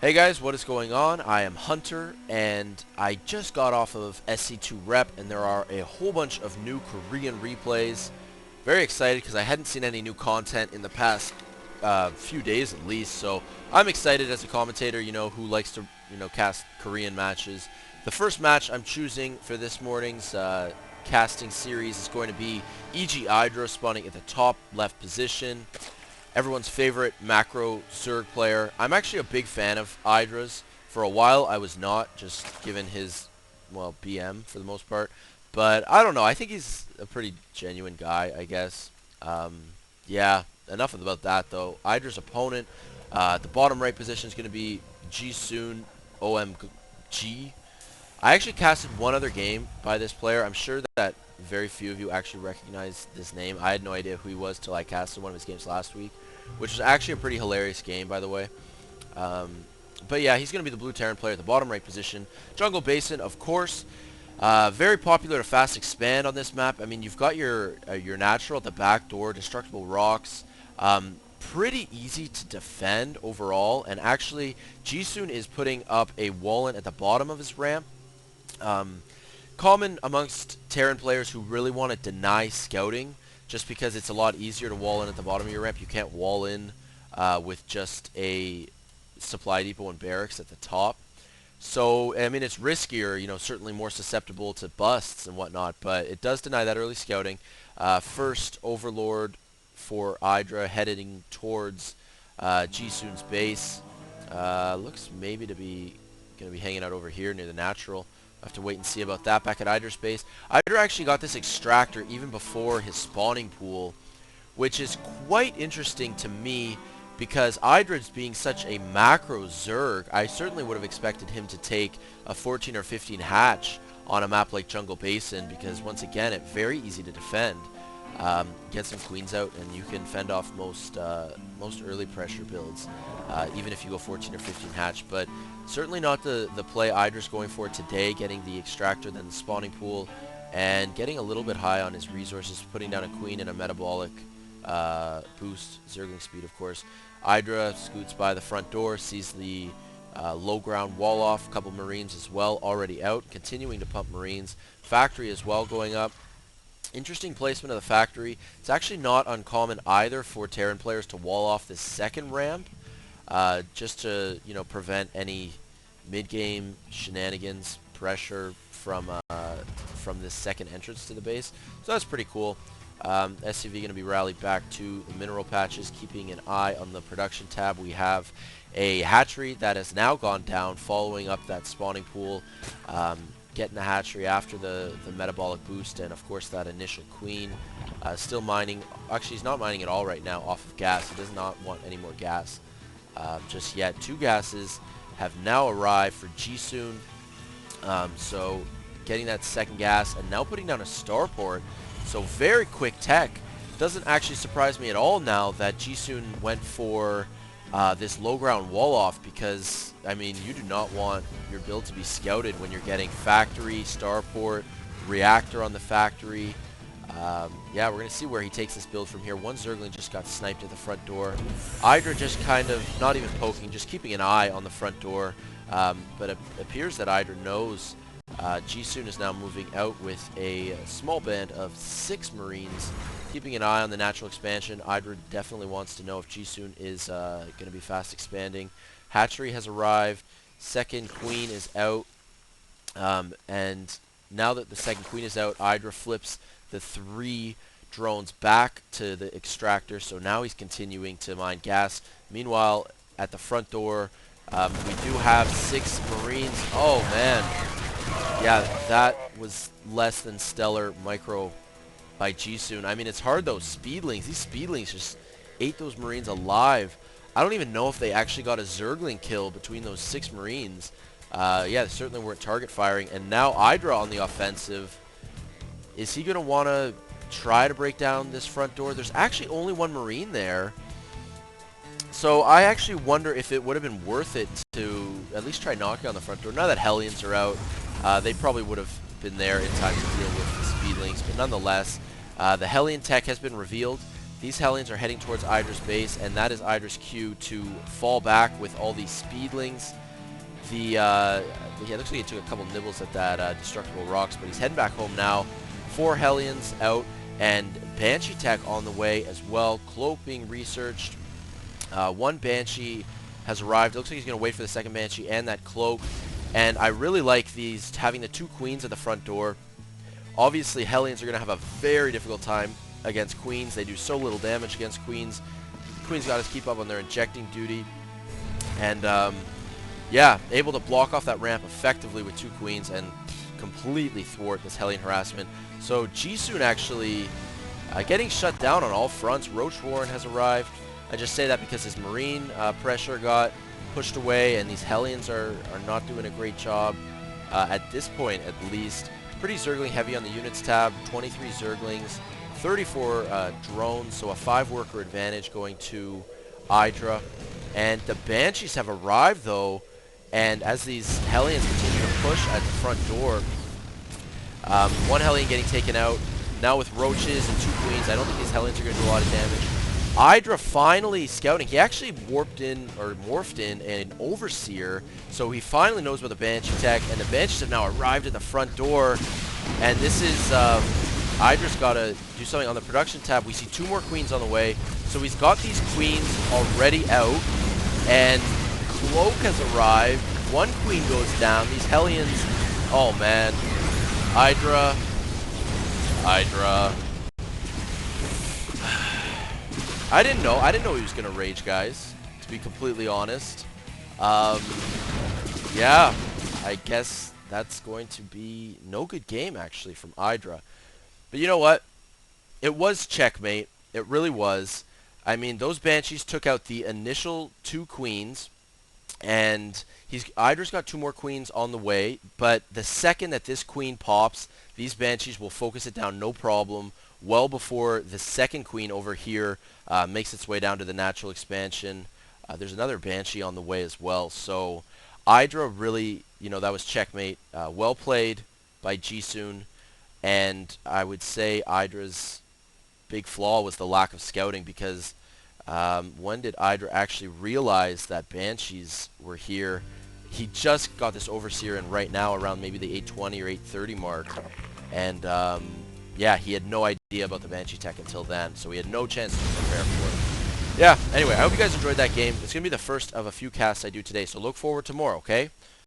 Hey guys, what is going on? I am Hunter, and I just got off of SC2 Rep, and there are a whole bunch of new Korean replays. Very excited because I hadn't seen any new content in the past few days at least, so I'm excited as a commentator, who likes to, cast Korean matches. The first match I'm choosing for this morning's casting series is going to be IdrA spawning at the top left position. Everyone's favorite macro Zerg player. I'm actually a big fan of IdrA's. For a while, I was not, just given his, well, BM for the most part. But I don't know. I think he's a pretty genuine guy, I guess. Yeah, enough about that, though. IdrA's opponent, at the bottom right position is going to be JiSooNOMG. I actually casted one other game by this player. I'm sure that very few of you actually recognize this name. I had no idea who he was till I casted one of his games last week, which was actually a pretty hilarious game, by the way. But yeah, he's going to be the blue Terran player at the bottom right position. Jungle Basin, of course. Very popular to fast expand on this map. I mean, you've got your natural at the back door, destructible rocks. Pretty easy to defend overall, and actually JiSoon is putting up a wall-in at the bottom of his ramp. Common amongst Terran players who really want to deny scouting, just because it's a lot easier to wall in at the bottom of your ramp. You can't wall in with just a supply depot and barracks at the top. So, I mean, it's riskier, certainly more susceptible to busts and whatnot, but it does deny that early scouting. First Overlord for IdrA heading towards JiSoon's base. Looks maybe to be going to be hanging out over here near the natural. I'll have to wait and see about that back at IdrA's base. IdrA actually got this extractor even before his spawning pool, which is quite interesting to me because IdrA's being such a macro Zerg, I certainly would have expected him to take a 14 or 15 hatch on a map like Jungle Basin because, once again, it's very easy to defend. Get some queens out and you can fend off most early pressure builds, even if you go 14 or 15 hatch. But certainly not the play IdrA's going for today, getting the extractor, then the spawning pool, and getting a little bit high on his resources, putting down a queen and a metabolic boost, Zergling speed, of course. IdrA scoots by the front door, sees the low ground wall off, a couple marines as well already out, continuing to pump marines. Factory as well going up. Interesting placement of the factory. It's actually not uncommon either for Terran players to wall off this second ramp, just to prevent any mid-game shenanigans, pressure from this second entrance to the base. So that's pretty cool. SCV going to be rallied back to the mineral patches, keeping an eye on the production tab. We have a hatchery that has now gone down, following up that spawning pool. Getting the hatchery after the metabolic boost, and of course that initial queen. Still mining. Actually, he's not mining at all right now off of gas. He does not want any more gas just yet. 2 gases have now arrived for JiSoon. So getting that second gas and now putting down a starport. So very quick tech. Doesn't actually surprise me at all now that JiSoon went for this low ground wall off, because I mean, you do not want your build to be scouted when you're getting factory, starport, reactor on the factory. Yeah, we're going to see where he takes this build from here. One Zergling just got sniped at the front door. IdrA just kind of, not even poking, just keeping an eye on the front door. But it appears that IdrA knows JiSoon is now moving out with a small band of 6 Marines, keeping an eye on the natural expansion. IdrA definitely wants to know if JiSoon is going to be fast expanding. Hatchery has arrived. Second queen is out. And now that the second queen is out, IdrA flips the 3 drones back to the extractor. So now he's continuing to mine gas. Meanwhile, at the front door, we do have 6 Marines. Oh, man. Yeah, that was less than stellar micro by JiSoon. I mean, it's hard, though. Speedlings. These speedlings just ate those Marines alive. I don't even know if they actually got a Zergling kill between those 6 Marines. Yeah, they certainly weren't target firing. And now IdrA on the offensive. Is he going to want to try to break down this front door? There's actually only 1 Marine there. So I actually wonder if it would have been worth it to at least try knocking on the front door. Now that Hellions are out, they probably would have been there in time to deal with the speedlings. But nonetheless, the Hellion tech has been revealed. these Hellions are heading towards IdrA's base, and that is IdrA's cue to fall back with all these Speedlings. Yeah, looks like he took a couple nibbles at that destructible rocks, but he's heading back home now. 4 Hellions out, and Banshee tech on the way as well. Cloak being researched. 1 Banshee has arrived. It looks like he's going to wait for the second Banshee and that Cloak. And I really like these, having the 2 Queens at the front door. Obviously, Hellions are going to have a very difficult time against Queens. They do so little damage against Queens. Queens got to keep up on their injecting duty. And, yeah, able to block off that ramp effectively with 2 Queens and completely thwart this Hellion harassment. So JiSooN actually getting shut down on all fronts. Roach Warren has arrived. I just say that because his Marine pressure got pushed away, and these Hellions are not doing a great job at this point, at least. Pretty Zergling heavy on the units tab. 23 Zerglings, 34 drones, so a 5-worker advantage going to IdrA. And the Banshees have arrived, though, and as these Hellions continue to push at the front door, 1 Hellion getting taken out. Now with Roaches and 2 Queens, I don't think these Hellions are going to do a lot of damage. IdrA finally scouting. He actually morphed in an Overseer, so he finally knows about the Banshee tech, and the Banshees have now arrived at the front door. And this is, IdrA's got to do something on the production tab. We see 2 more Queens on the way, so he's got these Queens already out, and Cloak has arrived. 1 Queen goes down. These Hellions, oh man. IdrA. I didn't know he was gonna rage, guys, to be completely honest. Yeah, I guess that's going to be no good game actually from IdrA. But you know what? It was checkmate. It really was. I mean, those Banshees took out the initial 2 Queens, and IdrA's got 2 more Queens on the way, but the second that this Queen pops, these Banshees will focus it down no problem, well before the second Queen over here makes its way down to the natural expansion. There's another Banshee on the way as well, so IdrA really, that was checkmate. Well played by JiSooN, and I would say IdrA's big flaw was the lack of scouting, because when did IdrA actually realize that Banshees were here? He just got this Overseer in right now around maybe the 820 or 830 mark, and yeah, he had no idea about the Banshee tech until then, so he had no chance to prepare for it. Yeah, anyway, I hope you guys enjoyed that game. It's going to be the first of a few casts I do today, so look forward to more, okay?